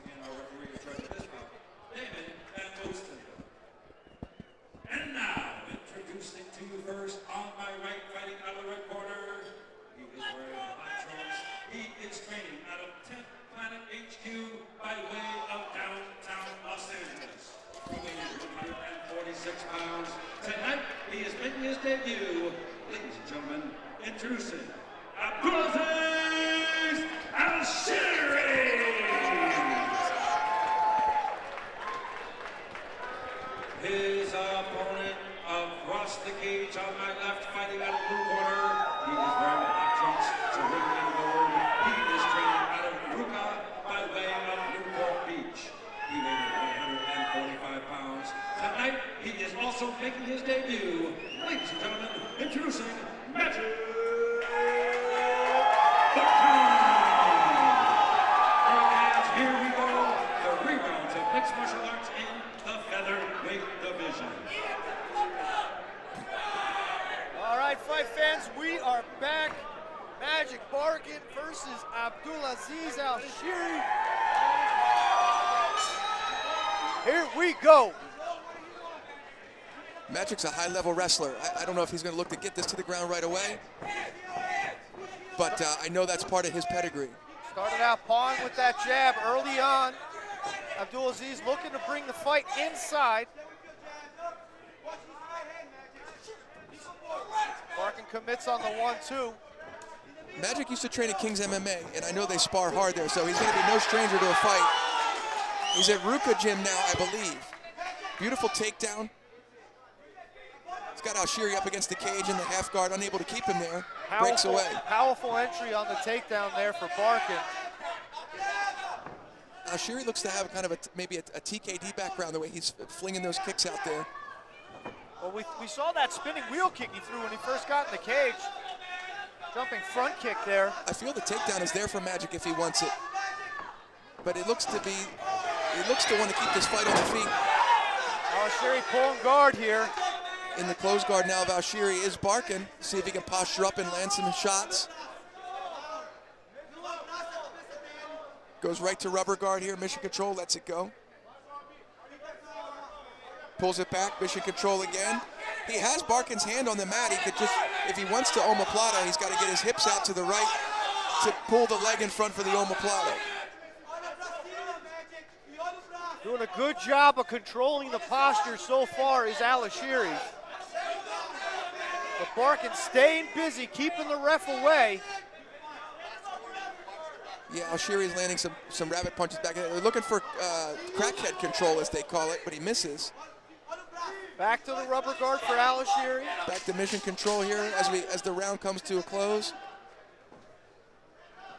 again, our referee in charge of this bout, David Van Boosten. And now, introducing to you first, on my right, fighting out of the red corner, he is wearing hot trunks. He is training out of 10th Planet HQ by way of downtown Los Angeles. Weighing 146 pounds. Tonight, he is making his debut. Ladies and gentlemen, introducing Abdulaziz Alshehri. His opponent across the cage on my left, fighting out of blue corner. He is wearing hot trunks, Cerulean gold. He is training out of Ruka by way of Newport Beach. He weighed 145 pounds. Tonight, he is also making his debut. Ladies and gentlemen, introducing Barkan. And here we go, the rerounds of mixed martial arts in the featherweight division. All right, fight fans, we are back. Magic Barkan versus Abdulaziz Alshehri. Here we go. Magic's a high-level wrestler. I don't know if he's going to look to get this to the ground right away, but I know that's part of his pedigree. Started out pawing with that jab early on. Abdulaziz looking to bring the fight inside. Barkan commits on the 1-2. Magic used to train at King's MMA, and I know they spar hard there, so he's going to be no stranger to a fight. He's at Ruka Gym now, I believe. Beautiful takedown. He's got Alshehri up against the cage in the half guard, unable to keep him there. Breaks away. Powerful entry on the takedown there for Barkan. Alshehri looks to have kind of maybe a TKD background, the way he's flinging those kicks out there. Well, we saw that spinning wheel kick he threw when he first got in the cage. Jumping front kick there. I feel the takedown is there for Magic if he wants it. But it looks to be, he looks to want to keep this fight on the feet. Alshehri pulling guard here. In the closed guard now of Alshehri is Barkan. See if he can posture up and land some shots. Goes right to rubber guard here, mission control, lets it go. Pulls it back, mission control again. He has Barkan's hand on the mat. He could just, if he wants to omoplata, he's got to get his hips out to the right to pull the leg in front for the omoplata. Doing a good job of controlling the posture so far is Alshehri. But Barkan staying busy, keeping the ref away. Yeah, Alshehri's landing some rabbit punches back. They're looking for crackhead control, as they call it, but he misses. Back to the rubber guard for Alshehri. Back to mission control here as the round comes to a close.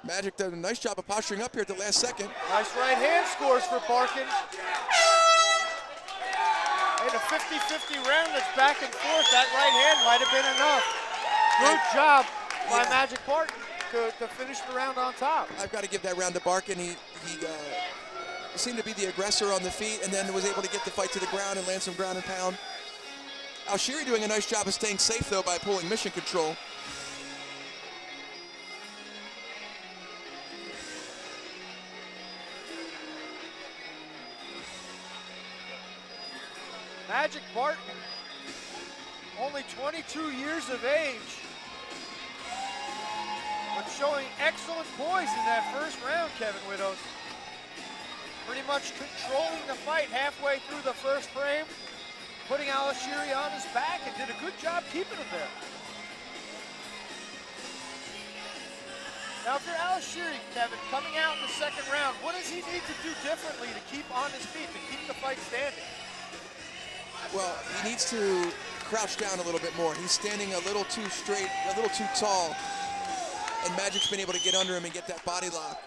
Magic does a nice job of posturing up here at the last second. Nice right hand scores for Barkan. In a 50-50 round that's back and forth, that right hand might have been enough. Good job by Magic Barkan to finish the round on top. I've got to give that round to Barkan. He seemed to be the aggressor on the feet and then was able to get the fight to the ground and land some ground and pound. Alshehri doing a nice job of staying safe, though, by pulling mission control. Magic Barkan, only 22 years of age, but showing excellent poise in that first round, Kevin Widows. Pretty much controlling the fight halfway through the first frame, putting Alshehri on his back, and did a good job keeping him there. Now, if you're Alshehri, Kevin, coming out in the second round, what does he need to do differently to keep on his feet, to keep the fight standing? Well, he needs to crouch down a little bit more. He's standing a little too straight, a little too tall, and Magic's been able to get under him and get that body lock.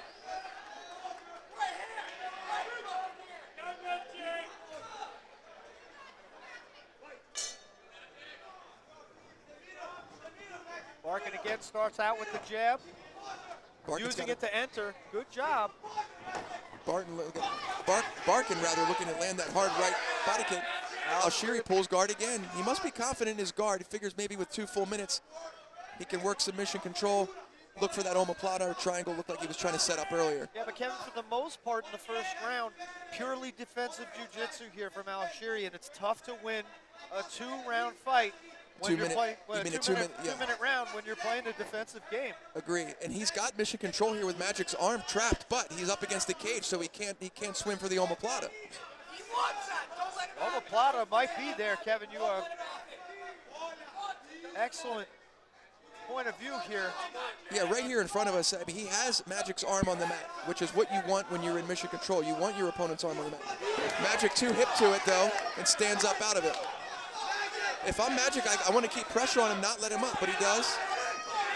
Barkan again starts out with the jab, using it to enter. Good job. Barkan looking to land that hard right body kick. Alshehri pulls guard again. He must be confident in his guard. He figures maybe with 2 full minutes, he can work submission control look for that omoplata or triangle, looked like he was trying to set up earlier. Yeah, but Kevin, for the most part in the first round, purely defensive jiu-jitsu here from Alshehri, and it's tough to win a 2-round fight when you're playing a two-minute round when you're playing a defensive game. Agree, and he's got mission control here with Magic's arm trapped, but he's up against the cage, so he can't swim for the omoplata. Omoplata might be there, Kevin. You are excellent point of view here. Yeah, right here in front of us, I mean, he has Magic's arm on the mat, which is what you want when you're in mission control. You want your opponent's arm on the mat. Magic too hip to it, though, and stands up out of it. If I'm Magic, I want to keep pressure on him, not let him up, but he does.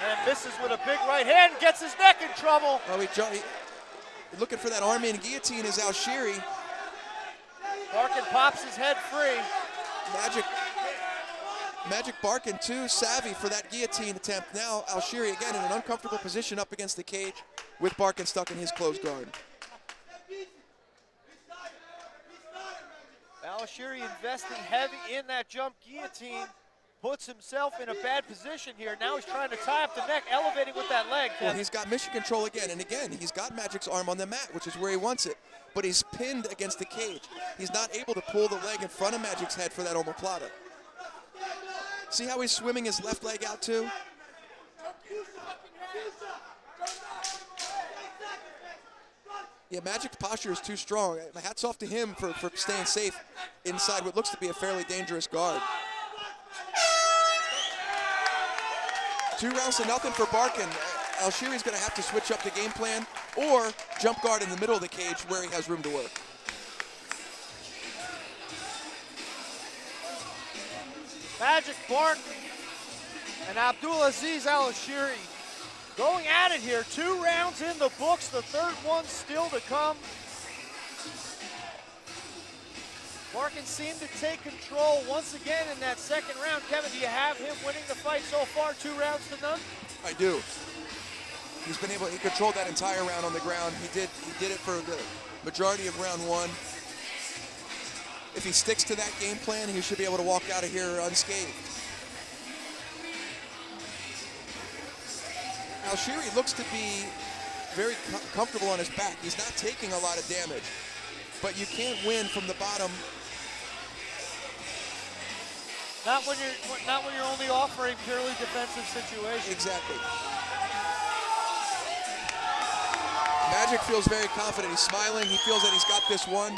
And misses with a big right hand, gets his neck in trouble. Oh, he looking for that arm-in guillotine is Alshehri. Barkan pops his head free. Magic Barkan too savvy for that guillotine attempt. Now Alshehri again in an uncomfortable position up against the cage with Barkan stuck in his closed guard. Alshehri investing heavy in that jump guillotine, puts himself in a bad position here. Now he's trying to tie up the neck, elevating with that leg. Well, he's got mission control again, and again, he's got Magic's arm on the mat, which is where he wants it, but he's pinned against the cage. He's not able to pull the leg in front of Magic's head for that omoplata. See how he's swimming his left leg out too? Yeah, Magic's posture is too strong. Hats off to him for staying safe inside what looks to be a fairly dangerous guard. 2 rounds to nothing for Barkan. Alshehri's going to have to switch up the game plan or jump guard in the middle of the cage where he has room to work. Magic Barkan and Abdulaziz Alshehri going at it here. 2 rounds in the books, the third one still to come. Barkan seemed to take control once again in that second round. Kevin, do you have him winning the fight so far, 2 rounds to none? I do. He controlled that entire round on the ground. He did it for the majority of round 1. If he sticks to that game plan, he should be able to walk out of here unscathed. Alshehri looks to be very comfortable on his back. He's not taking a lot of damage, but you can't win from the bottom. Not when you're only offering purely defensive situations. Exactly. Magic feels very confident. He's smiling. He feels that he's got this one,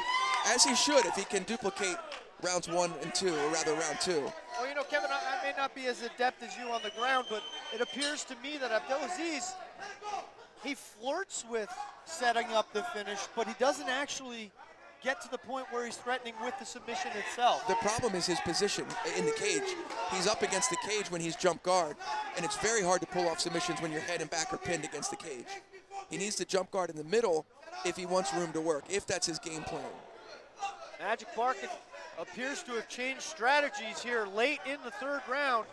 as he should if he can duplicate rounds 1 and 2, or rather round 2. Well, you know, Kevin, I may not be as adept as you on the ground, but it appears to me that Abdulaziz, he flirts with setting up the finish, but he doesn't actually get to the point where he's threatening with the submission itself. The problem is his position in the cage. He's up against the cage when he's jump guard, and it's very hard to pull off submissions when your head and back are pinned against the cage. He needs to jump guard in the middle if he wants room to work, if that's his game plan. Magic Barkan appears to have changed strategies here late in the third round,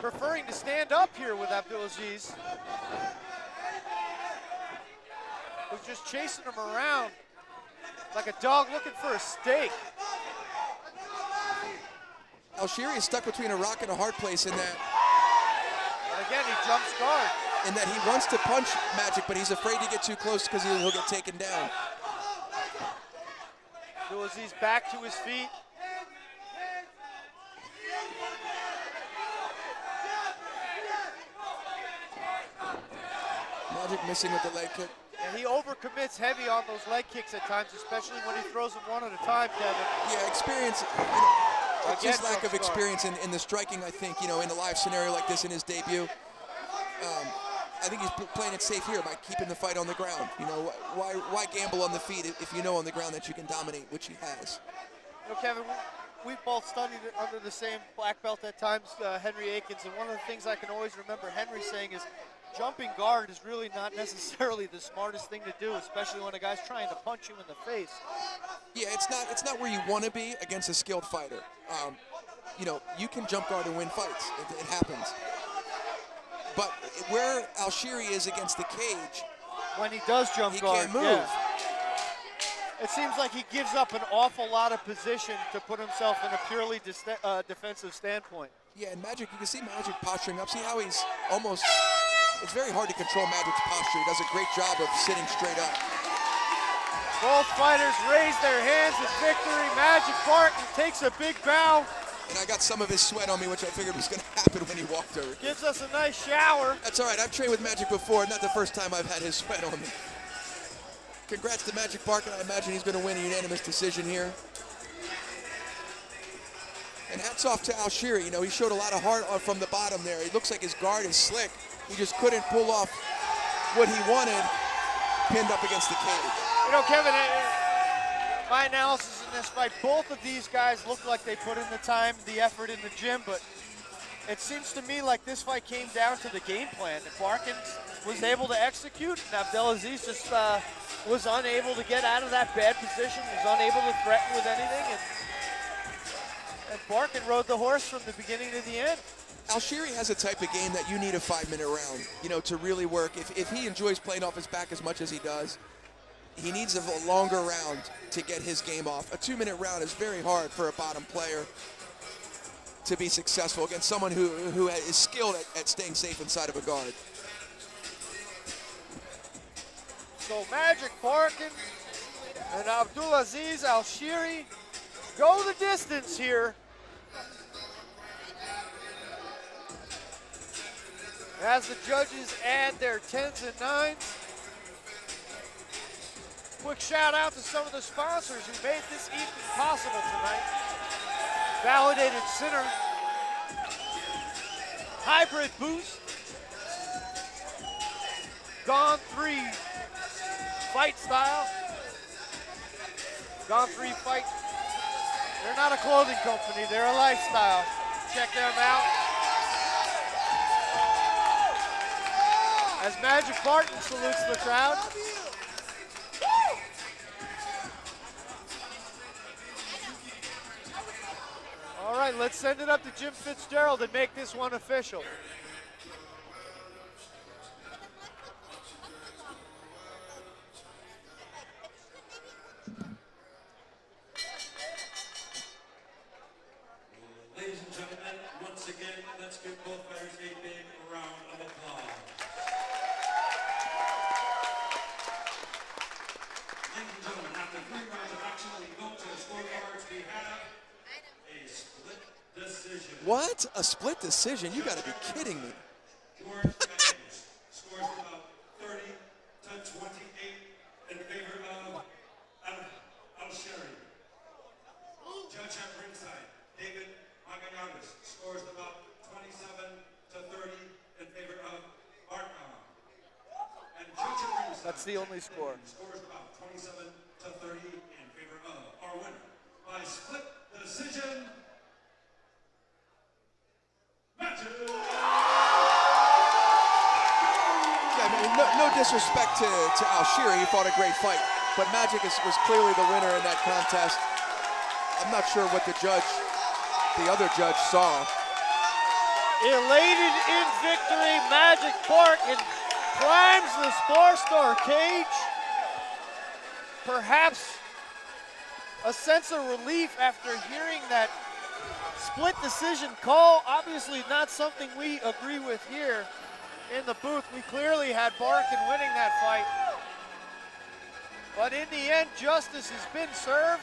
preferring to stand up here with Abdulaziz, who's just chasing him around like a dog looking for a steak. Alshehri is stuck between a rock and a hard place in that. And again, he jumps guard. In that he wants to punch Magic, but he's afraid to get too close because he'll get taken down. Abdulaziz back to his feet. Magic missing with the leg kick. And he overcommits heavy on those leg kicks at times, especially when he throws them one at a time, Kevin. Yeah, experience. It's just lack of experience in the striking, I think, in a live scenario like this in his debut. I think he's playing it safe here by keeping the fight on the ground. Why gamble on the feet if you know on the ground that you can dominate, which he has. Kevin, we've both studied under the same black belt at times, Henry Akins, and one of the things I can always remember Henry saying is jumping guard is really not necessarily the smartest thing to do, especially when a guy's trying to punch you in the face. Yeah, it's not where you want to be against a skilled fighter. You can jump guard and win fights. It happens. But where Alshehri is against the cage, when he does jump guard, he can't move. Yeah. It seems like he gives up an awful lot of position to put himself in a purely defensive standpoint. Yeah, and Magic, you can see Magic posturing up. See how he's almost It's very hard to control Magic's posture. He does a great job of sitting straight up. Both fighters raise their hands in victory. Magic Barkan takes a big bow. And I got some of his sweat on me, which I figured was going to happen when he walked over. Gives us a nice shower. That's all right. I've trained with Magic before. Not the first time I've had his sweat on me. Congrats to Magic Barkan. I imagine he's going to win a unanimous decision here. And hats off to Alshehri. You know, he showed a lot of heart from the bottom there. He looks like his guard is slick. He just couldn't pull off what he wanted, pinned up against the cage. You know, Kevin, my analysis in this fight, both of these guys look like they put in the time, the effort in the gym, but it seems to me like this fight came down to the game plan. That Barkan was able to execute, and Abdulaziz just was unable to get out of that bad position, was unable to threaten with anything, and Barkan rode the horse from the beginning to the end. Alshehri has a type of game that you need a 5-minute round, you know, to really work. If he enjoys playing off his back as much as he does, he needs a longer round to get his game off. A 2-minute round is very hard for a bottom player to be successful against someone who is skilled at staying safe inside of a guard. So Magic Barkan and Abdulaziz Alshehri go the distance here. As the judges add their 10s and 9s. Quick shout out to some of the sponsors who made this evening possible tonight. Validated Center, Hybrid Boost, Gone 3 Fight Style, Gone 3 Fight. They're not a clothing company, they're a lifestyle. Check them out. As Magic Barkan salutes the crowd. All right, let's send it up to Jim Fitzgerald and make this one official. Ladies and gentlemen, once again, let's give both fighters a big round of applause. Ladies and gentlemen, after 3 rounds of action, we go to the scorecards. We have a split decision. What? A split decision? You got to be kidding me. George scores about 30 to 28 in favor of Alshehri. Judge at ringside, David Magallanes, scores about 27 to 30 in favor of Barkan. And judge at ringside, That's the only score. scores about 27 to 30 in favor of our winner by split decision. Yeah, I mean, no disrespect to Alshehri. He fought a great fight. But Magic was clearly the winner in that contest. I'm not sure what the other judge saw. Elated in victory, Magic Barkan climbs the SparStar cage. Perhaps a sense of relief after hearing that split decision call. Obviously not something we agree with here in the booth. We clearly had Barkan winning that fight. But in the end, justice has been served.